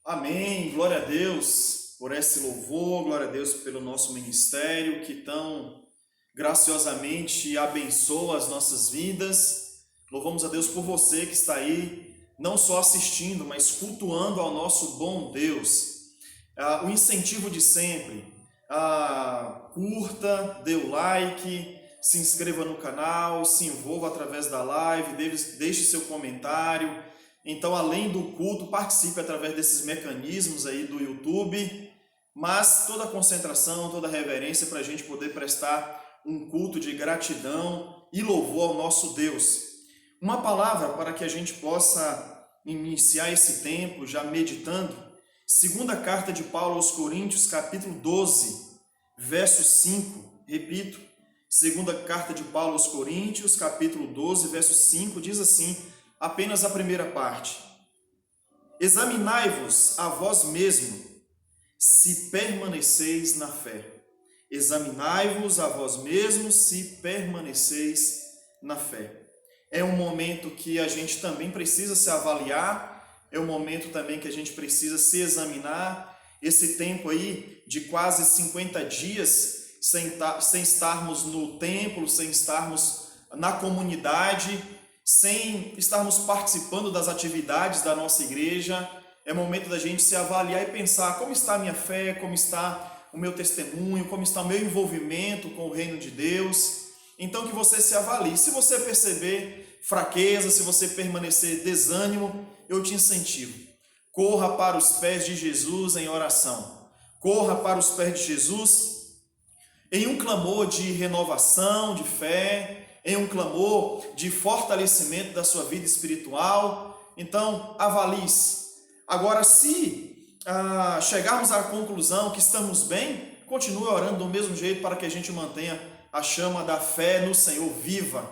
Amém, glória a Deus por esse louvor, glória a Deus pelo nosso ministério que tão graciosamente abençoa as nossas vidas. Louvamos a Deus por você que está aí, não só assistindo, mas cultuando ao nosso bom Deus. O incentivo de sempre, curta, dê o like, se inscreva no canal, se envolva através da live, deixe seu comentário. Então, além do culto, participe através desses mecanismos aí do YouTube, mas toda a concentração, toda a reverência para a gente poder prestar um culto de gratidão e louvor ao nosso Deus. Uma palavra para que a gente possa iniciar esse tempo já meditando. Segunda carta de Paulo aos Coríntios, capítulo 12, verso 5. Repito, segunda carta de Paulo aos Coríntios, capítulo 12, verso 5, diz assim: apenas a primeira parte. Examinai-vos a vós mesmo, se permaneceis na fé. Examinai-vos a vós mesmos, se permaneceis na fé. É um momento que a gente também precisa se avaliar, é um momento também que a gente precisa se examinar. Esse tempo aí de quase 50 dias sem estarmos no templo, sem estarmos na comunidade, sem estarmos participando das atividades da nossa igreja, é momento da gente se avaliar e pensar como está a minha fé, como está o meu testemunho, como está o meu envolvimento com o reino de Deus. Então que você se avalie. Se você perceber fraqueza, se você permanecer desânimo, eu te incentivo. Corra para os pés de Jesus em oração. Corra para os pés de Jesus em um clamor de renovação, de fé, em um clamor de fortalecimento da sua vida espiritual. Então, avalie-se. Agora, se chegarmos à conclusão que estamos bem, continue orando do mesmo jeito para que a gente mantenha a chama da fé no Senhor viva.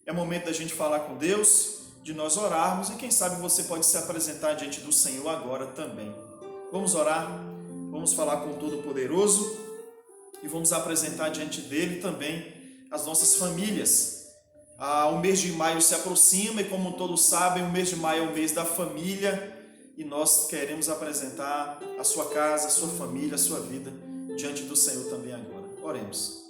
É momento da gente falar com Deus, de nós orarmos, e quem sabe você pode se apresentar diante do Senhor agora também. Vamos orar, vamos falar com o Todo-Poderoso e vamos apresentar diante dele também as nossas famílias. O mês de maio se aproxima e, como todos sabem, o mês de maio é o mês da família e nós queremos apresentar a sua casa, a sua família, a sua vida diante do Senhor também agora. Oremos.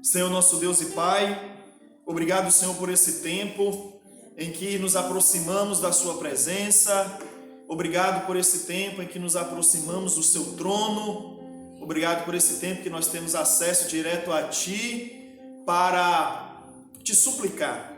Senhor, nosso Deus e Pai, obrigado, Senhor, por esse tempo em que nos aproximamos da sua presença. Obrigado por esse tempo em que nos aproximamos do seu trono. Obrigado por esse tempo que nós temos acesso direto a Ti para Te suplicar.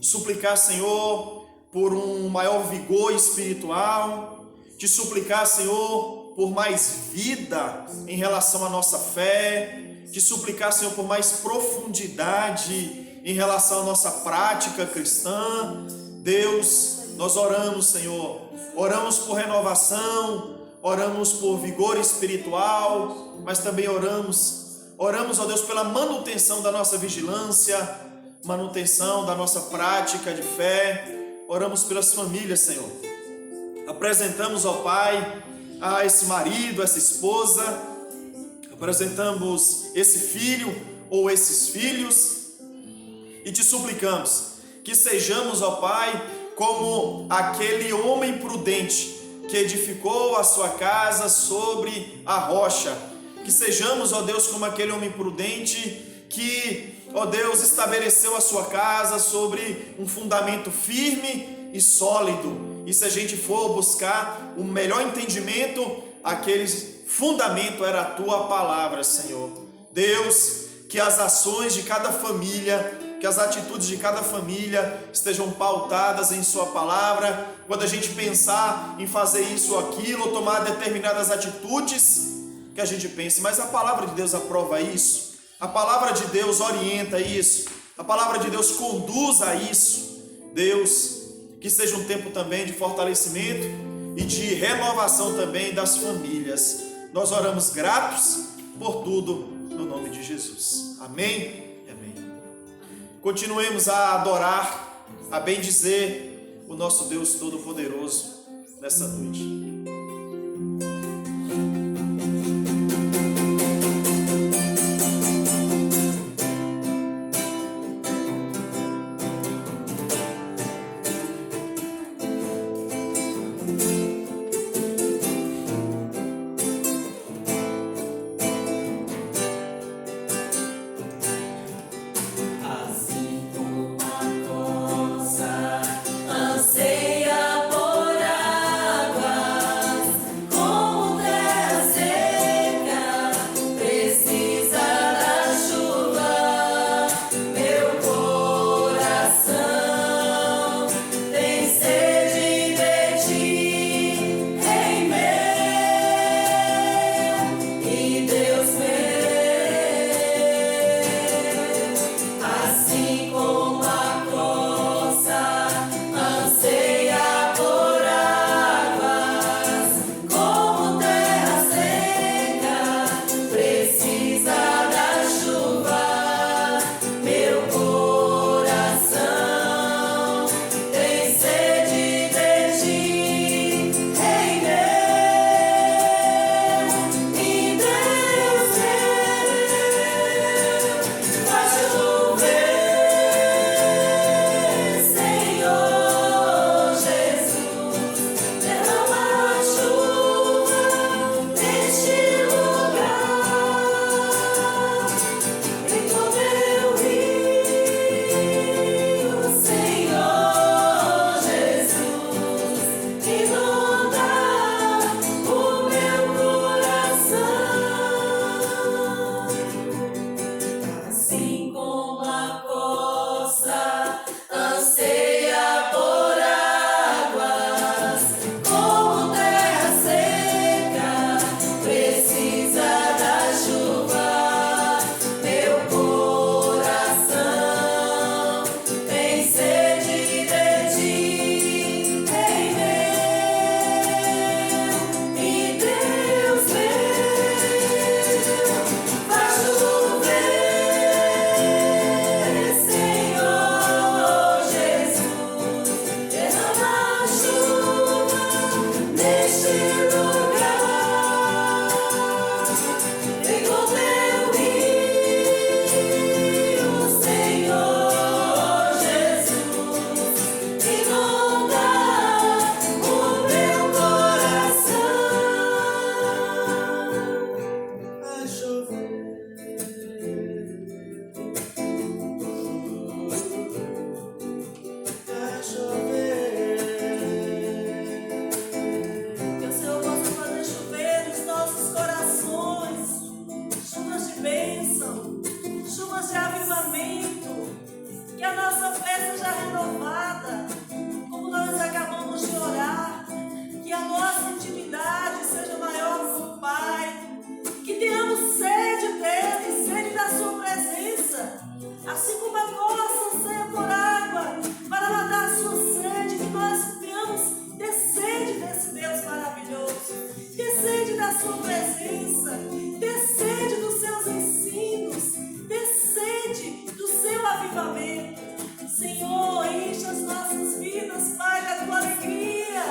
Suplicar, Senhor, por um maior vigor espiritual. Te suplicar, Senhor, por mais vida em relação à nossa fé. Te suplicar, Senhor, por mais profundidade em relação à nossa prática cristã. Deus, nós oramos, Senhor. Oramos por renovação. Oramos por vigor espiritual, mas também oramos, ó Deus, pela manutenção da nossa vigilância, manutenção da nossa prática de fé. Oramos pelas famílias, Senhor. Apresentamos, ó Pai, a esse marido, essa esposa, apresentamos esse filho ou esses filhos e te suplicamos que sejamos, ó Pai, como aquele homem prudente que edificou a sua casa sobre a rocha. Que sejamos, ó Deus, como aquele homem prudente que, ó Deus, estabeleceu a sua casa sobre um fundamento firme e sólido. E se a gente for buscar o melhor entendimento, aquele fundamento era a Tua palavra, Senhor. Deus, que as ações de cada família, que as atitudes de cada família estejam pautadas em Sua palavra. Quando a gente pensar em fazer isso ou aquilo, ou tomar determinadas atitudes, que a gente pense, mas a palavra de Deus aprova isso, a palavra de Deus orienta isso, a palavra de Deus conduz a isso. Deus, que seja um tempo também de fortalecimento e de renovação também das famílias. Nós oramos gratos por tudo, no nome de Jesus. Amém. Continuemos a adorar, a bendizer o nosso Deus Todo-Poderoso nessa noite. Deus maravilhoso. Descende da sua presença, descende dos seus ensinos, descende do seu avivamento. Senhor, enche as nossas vidas, Pai, da tua alegria.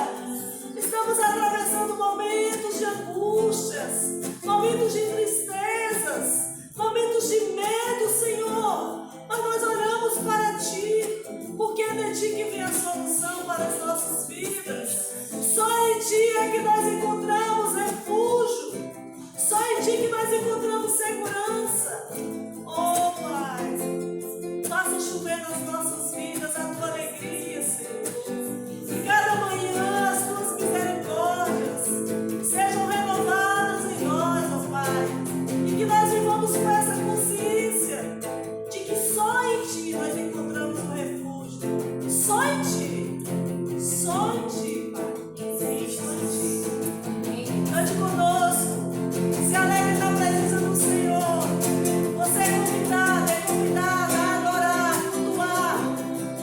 Estamos atravessando momentos de angústias, momentos de tristezas, momentos de medo, Senhor. Mas nós oramos para Ti, porque é de Ti que vem a solução para as nossas vidas. Só em Ti é que nós encontramos refúgio. Só em Ti que nós encontramos segurança. Oh, Pai, faça chover nas nossas vidas a Tua alegria, Senhor. E cada manhã as Tuas misericórdias sejam renovadas em nós, ó Pai. E que nós vivamos com essa consciência de que só em Ti nós encontramos o refúgio. Só em Ti. Só em Ti, Pai. Sim, só em Ti. Cante conosco. Se alegre na presença do Senhor. Você é convidada a adorar, a cultuar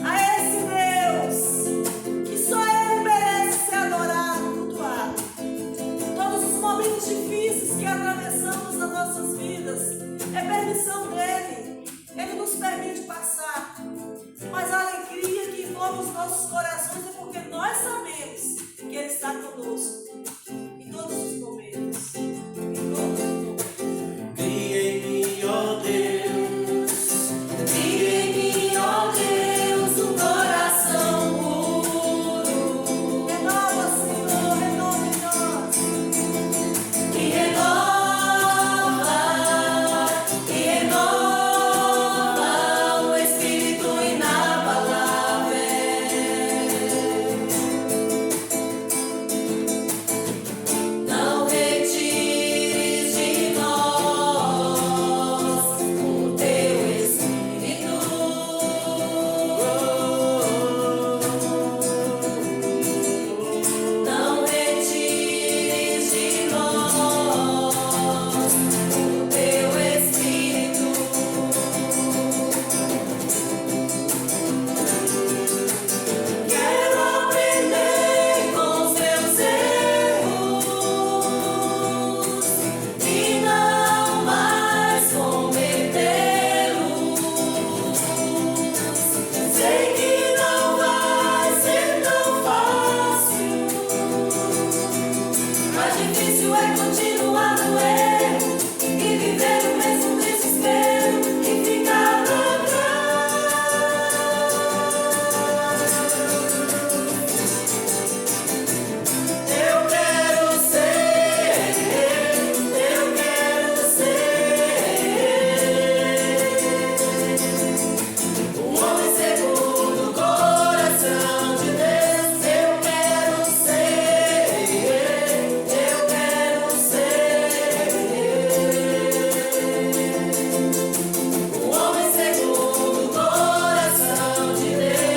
a esse Deus que só Ele merece ser adorado, cultuado. Todos os momentos difíceis que atravessamos nas nossas vidas é permissão dEle. Ele nos permite passar. Mas a alegria que envolve os nossos corações é porque nós sabemos que Ele está conosco em todos os momentos. Em todos os momentos. Cria em mim, ó Deus, cria em mim, ó Deus, um coração puro. Renova, Senhor, renova em nós. Que renova o Espírito inabalável. Não retires de nós o teu Espírito. Não retires de nós o teu Espírito. Quero aprender com os teus erros e não mais cometê-los. Sei que não vai ser tão fácil, mas difícil é continuar no erro e viver o mesmo desespero e ficar pra trás. Eu quero ser um homem segundo o coração de Deus. Eu quero ser um homem segundo o coração de Deus.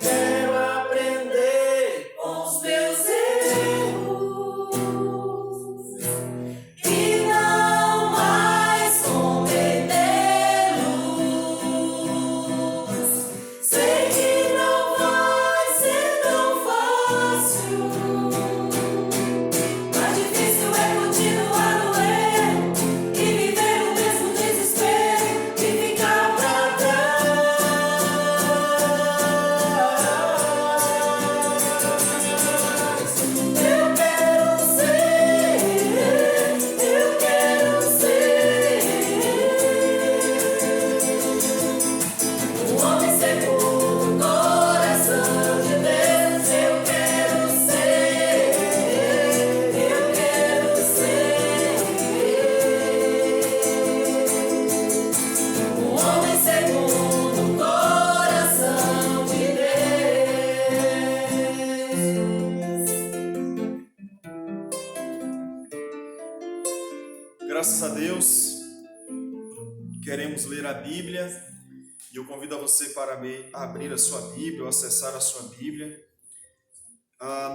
Quero aprender com os meus erros e não mais cometê-los. Sei que não vai ser tão fácil, mas difícil é continuar no erro e viver o mesmo desespero e ficar pra trás. Eu quero ser um homem segundo o coração de Deus. Eu quero ser um homem segundo o coração de Deus. Graças a Deus, queremos ler a Bíblia e eu convido a você para abrir a sua Bíblia ou acessar a sua Bíblia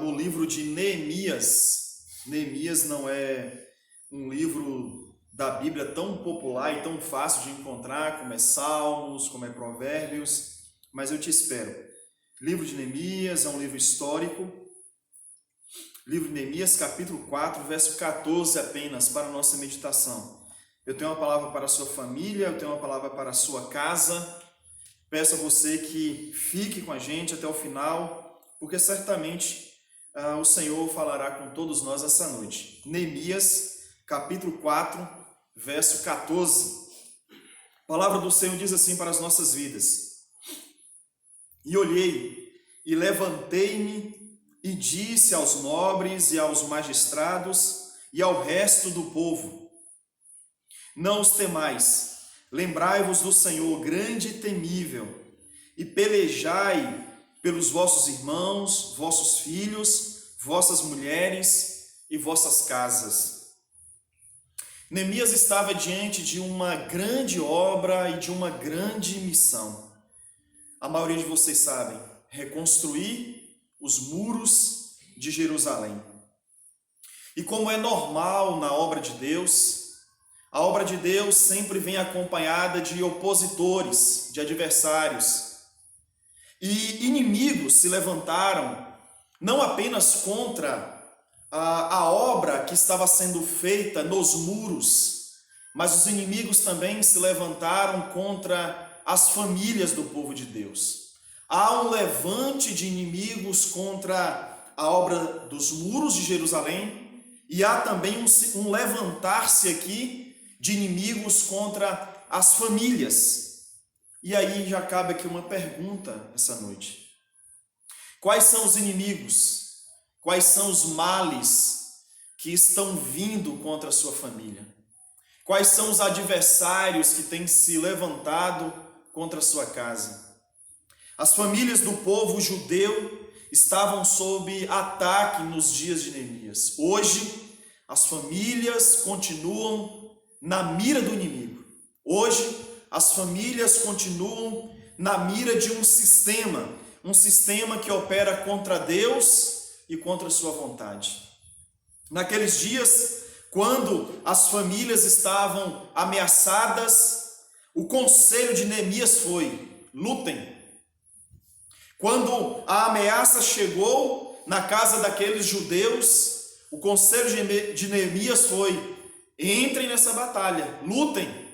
no livro de Neemias. Neemias não é um livro da Bíblia tão popular e tão fácil de encontrar como é Salmos, como é Provérbios, mas eu te espero. Livro de Neemias é um livro histórico. Livro de Neemias, capítulo 4, verso 14 apenas, para a nossa meditação. Eu tenho uma palavra para a sua família, eu tenho uma palavra para a sua casa. Peço a você que fique com a gente até o final, porque certamente o Senhor falará com todos nós essa noite. Neemias, capítulo 4, verso 14. A palavra do Senhor diz assim para as nossas vidas: E olhei, e levantei-me, e disse aos nobres e aos magistrados e ao resto do povo: Não os temais, lembrai-vos do Senhor grande e temível, e pelejai pelos vossos irmãos, vossos filhos, vossas mulheres e vossas casas. Neemias estava diante de uma grande obra e de uma grande missão. A maioria de vocês sabem, reconstruir os muros de Jerusalém. E como é normal na obra de Deus, a obra de Deus sempre vem acompanhada de opositores, de adversários. E inimigos se levantaram, não apenas contra a obra que estava sendo feita nos muros, mas os inimigos também se levantaram contra as famílias do povo de Deus. Há um levante de inimigos contra a obra dos muros de Jerusalém, e há também um levantar-se aqui de inimigos contra as famílias. E aí já cabe aqui uma pergunta essa noite: quais são os inimigos? Quais são os males que estão vindo contra a sua família? Quais são os adversários que têm se levantado contra a sua casa? As famílias do povo judeu estavam sob ataque nos dias de Neemias. Hoje, as famílias continuam na mira do inimigo. Hoje, as famílias continuam na mira de um sistema que opera contra Deus e contra a sua vontade. Naqueles dias, quando as famílias estavam ameaçadas, o conselho de Neemias foi: lutem. Quando a ameaça chegou na casa daqueles judeus, o conselho de Neemias foi: entrem nessa batalha, lutem.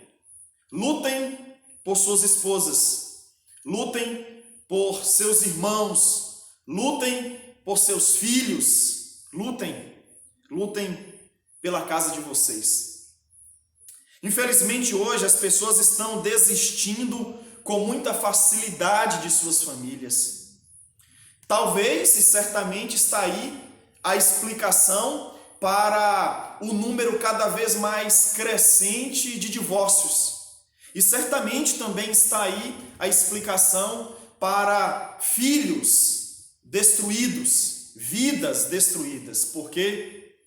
Lutem por suas esposas, lutem por seus irmãos, lutem por seus filhos, lutem pela casa de vocês. Infelizmente hoje as pessoas estão desistindo com muita facilidade de suas famílias. Talvez e certamente está aí a explicação para o número cada vez mais crescente de divórcios. E certamente também está aí a explicação para filhos destruídos, vidas destruídas. Por quê?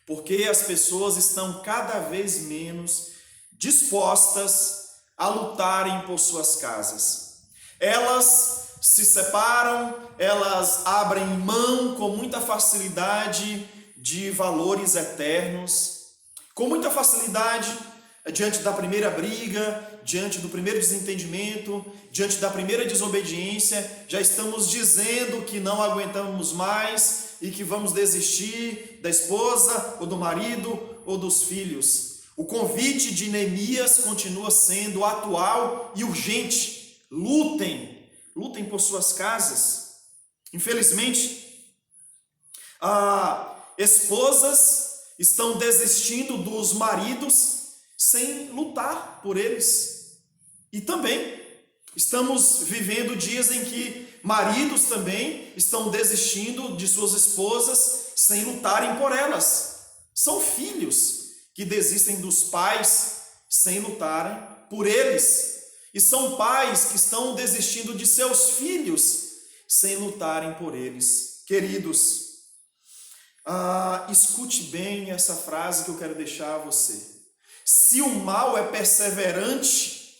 Porque as pessoas estão cada vez menos dispostas a lutarem por suas casas. Elas se separam, elas abrem mão com muita facilidade de valores eternos, com muita facilidade diante da primeira briga, diante do primeiro desentendimento, diante da primeira desobediência, já estamos dizendo que não aguentamos mais e que vamos desistir da esposa, ou do marido, ou dos filhos. O convite de Neemias continua sendo atual e urgente. Lutem por suas casas. Infelizmente, esposas estão desistindo dos maridos sem lutar por eles. E também estamos vivendo dias em que maridos também estão desistindo de suas esposas sem lutarem por elas. São filhos que desistem dos pais sem lutarem por eles. E são pais que estão desistindo de seus filhos sem lutarem por eles. Queridos, escute bem essa frase que eu quero deixar a você. Se o mal é perseverante,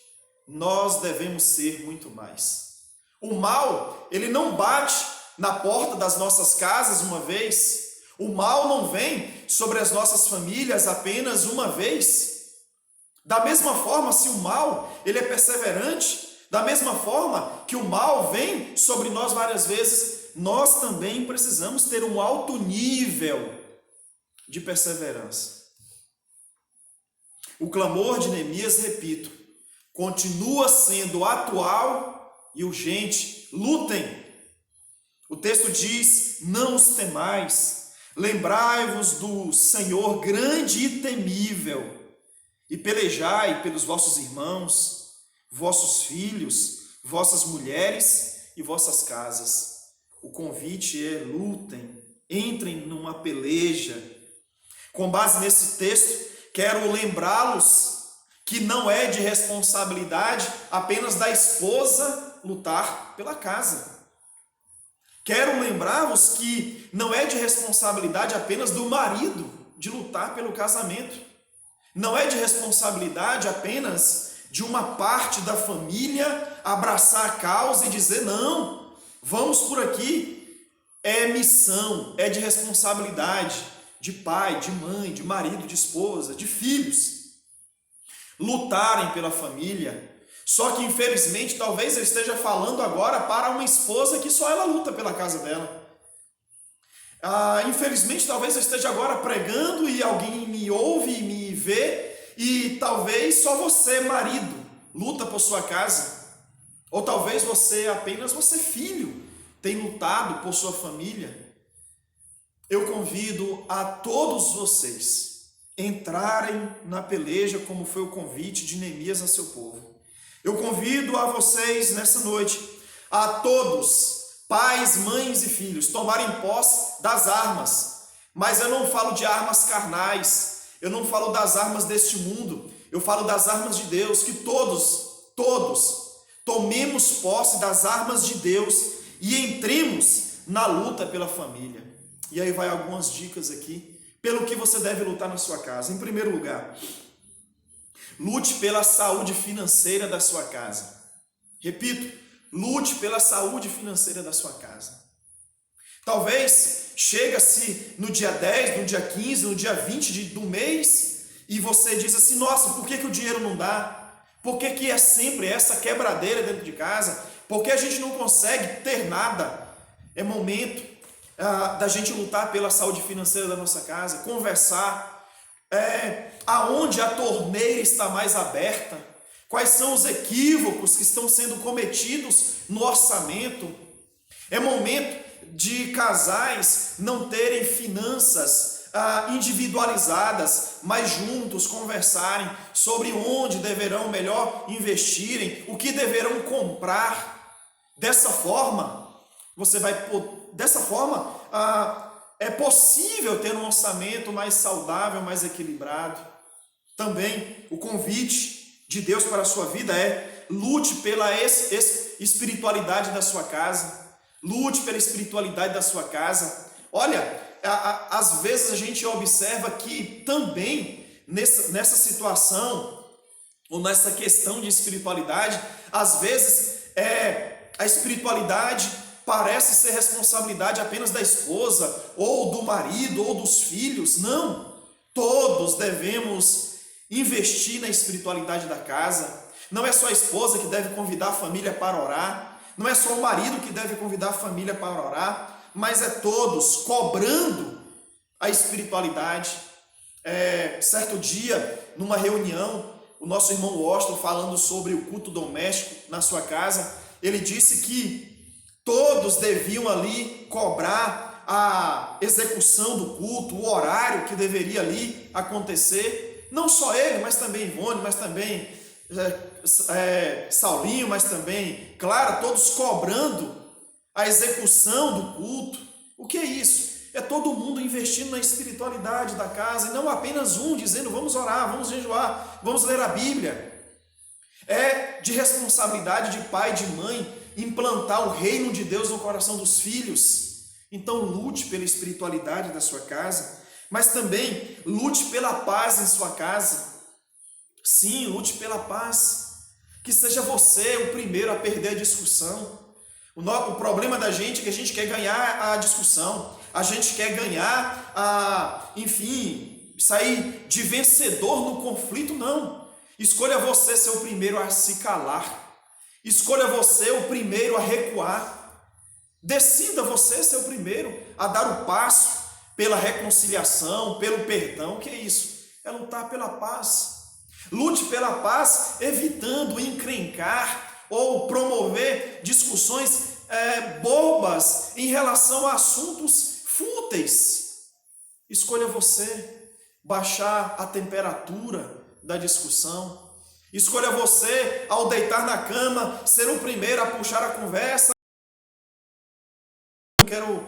nós devemos ser muito mais. O mal, ele não bate na porta das nossas casas uma vez. O mal não vem sobre as nossas famílias apenas uma vez. Da mesma forma, se o mal, ele é perseverante, Da mesma forma que o mal vem sobre nós várias vezes, nós também precisamos ter um alto nível de perseverança. O clamor de Neemias, repito, continua sendo atual e urgente. Lutem. O texto diz: não os temais, lembrai-vos do Senhor grande e temível, e pelejai pelos vossos irmãos, vossos filhos, vossas mulheres e vossas casas. O convite é: lutem, entrem numa peleja. Com base nesse texto, quero lembrá-los que não é de responsabilidade apenas da esposa lutar pela casa. Quero lembrar-vos que não é de responsabilidade apenas do marido de lutar pelo casamento. Não é de responsabilidade apenas de uma parte da família abraçar a causa e dizer: não, vamos por aqui. É missão, é de responsabilidade de pai, de mãe, de marido, de esposa, de filhos lutarem pela família. Só que, infelizmente, talvez eu esteja falando agora para uma esposa que só ela luta pela casa dela. Infelizmente, talvez eu esteja agora pregando e alguém me ouve e me vê, e talvez só você, marido, luta por sua casa. Ou talvez você filho, tem lutado por sua família. Eu convido a todos vocês entrarem na peleja, como foi o convite de Neemias a seu povo. Eu convido a vocês nessa noite, a todos, pais, mães e filhos, tomarem posse das armas. Mas eu não falo de armas carnais, eu não falo das armas deste mundo, eu falo das armas de Deus, que todos tomemos posse das armas de Deus e entremos na luta pela família. E aí vai algumas dicas aqui, pelo que você deve lutar na sua casa. Em primeiro lugar, lute pela saúde financeira da sua casa. Repito, lute pela saúde financeira da sua casa. Talvez chega-se no dia 10, no dia 15, no dia 20 do mês e você diz assim: nossa, por que o dinheiro não dá? Por que é sempre essa quebradeira dentro de casa? Por que a gente não consegue ter nada? É momento da gente lutar pela saúde financeira da nossa casa, conversar aonde a torneira está mais aberta, quais são os equívocos que estão sendo cometidos no orçamento. É momento de casais não terem finanças individualizadas, mas juntos conversarem sobre onde deverão melhor investirem, o que deverão comprar. Dessa forma, é possível ter um orçamento mais saudável, mais equilibrado. Também o convite de Deus para a sua vida é: lute pela espiritualidade da sua casa. Lute pela espiritualidade da sua casa. Olha, às vezes a gente observa que também nessa situação, ou nessa questão de espiritualidade, às vezes a espiritualidade parece ser responsabilidade apenas da esposa, ou do marido, ou dos filhos. Não, todos devemos investir na espiritualidade da casa. Não é só a esposa que deve convidar a família para orar, não é só o marido que deve convidar a família para orar, mas é todos cobrando a espiritualidade. Certo dia, numa reunião, o nosso irmão Washington, falando sobre o culto doméstico na sua casa, ele disse que todos deviam ali cobrar a execução do culto, o horário que deveria ali acontecer. Não só ele, mas também Ivone, mas também Saulinho, mas também Clara, todos cobrando a execução do culto. O que é isso? É todo mundo investindo na espiritualidade da casa, e não apenas um dizendo: vamos orar, vamos jejuar, vamos ler a Bíblia. É de responsabilidade de pai e de mãe implantar o reino de Deus no coração dos filhos. Então lute pela espiritualidade da sua casa, mas também lute pela paz em sua casa. Sim, lute pela paz. Que seja você o primeiro a perder a discussão. O problema da gente é que a gente quer ganhar a discussão, a gente quer ganhar, sair de vencedor no conflito. Não. Escolha você ser o primeiro a se calar. Escolha você o primeiro a recuar. Decida você ser o primeiro a dar o passo pela reconciliação, pelo perdão. O que é isso? É lutar pela paz. Lute pela paz, evitando encrencar ou promover discussões bobas em relação a assuntos fúteis. Escolha você baixar a temperatura da discussão. Escolha você, ao deitar na cama, ser o primeiro a puxar a conversa. Eu quero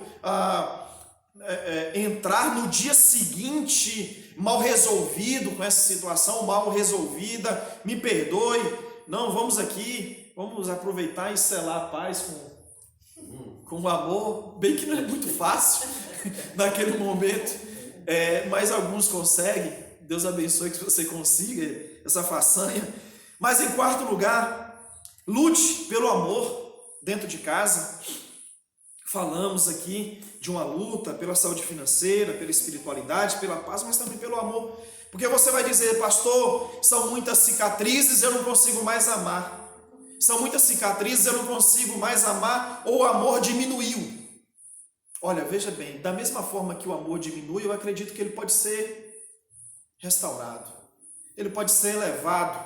entrar no dia seguinte mal resolvido com essa situação, mal resolvida, me perdoe. Não, vamos aproveitar e selar a paz com o amor, bem que não é muito fácil naquele momento, mas alguns conseguem. Deus abençoe que você consiga essa façanha. Mas em quarto lugar, lute pelo amor dentro de casa. Falamos aqui de uma luta pela saúde financeira, pela espiritualidade, pela paz, mas também pelo amor. Porque você vai dizer, pastor, são muitas cicatrizes, eu não consigo mais amar. São muitas cicatrizes, eu não consigo mais amar, ou o amor diminuiu. Olha, veja bem, da mesma forma que o amor diminui, eu acredito que ele pode ser restaurado. Ele pode ser elevado.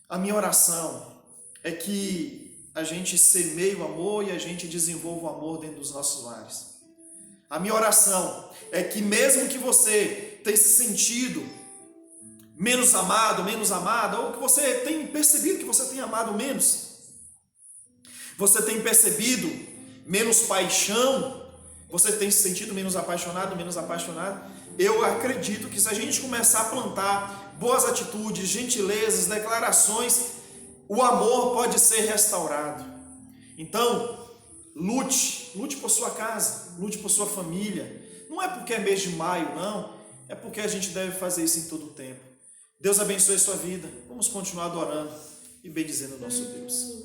A minha oração é que a gente semeie o amor e a gente desenvolva o amor dentro dos nossos lares. A minha oração é que mesmo que você tenha se sentido menos amado, menos amada, ou que você tenha percebido que você tem amado menos, você tem percebido menos paixão, você tem se sentido menos apaixonado, eu acredito que se a gente começar a plantar boas atitudes, gentilezas, declarações, o amor pode ser restaurado. Então, lute por sua casa, lute por sua família. Não é porque é mês de maio, não. É porque a gente deve fazer isso em todo o tempo. Deus abençoe a sua vida. Vamos continuar adorando e bendizendo o nosso Deus.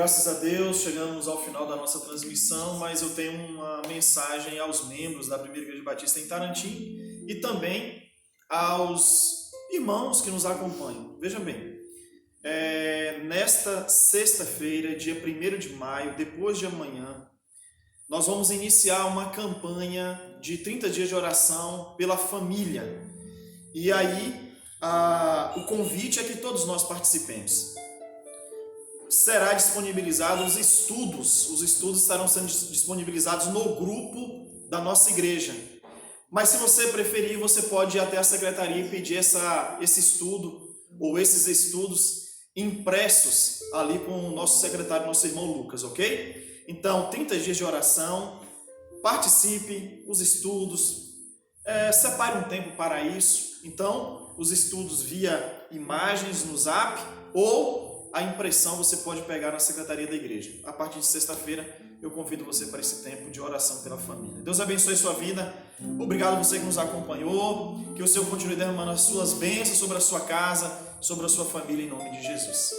Graças a Deus, chegamos ao final da nossa transmissão, mas eu tenho uma mensagem aos membros da Primeira Igreja Batista em Tarantim e também aos irmãos que nos acompanham. Veja bem, nesta sexta-feira, dia 1º de maio, depois de amanhã, nós vamos iniciar uma campanha de 30 dias de oração pela família. E aí, o convite é que todos nós participemos. Será disponibilizado os estudos estarão sendo disponibilizados no grupo da nossa igreja. Mas se você preferir, você pode ir até a secretaria e pedir esse estudo ou esses estudos impressos ali com o nosso secretário, nosso irmão Lucas, ok? Então, 30 dias de oração, participe, os estudos, separe um tempo para isso. Então, os estudos via imagens no Zap ou a impressão você pode pegar na secretaria da igreja. A partir de sexta-feira, eu convido você para esse tempo de oração pela família. Deus abençoe sua vida. Obrigado a você que nos acompanhou. Que o Senhor continue derramando as suas bênçãos sobre a sua casa, sobre a sua família, em nome de Jesus.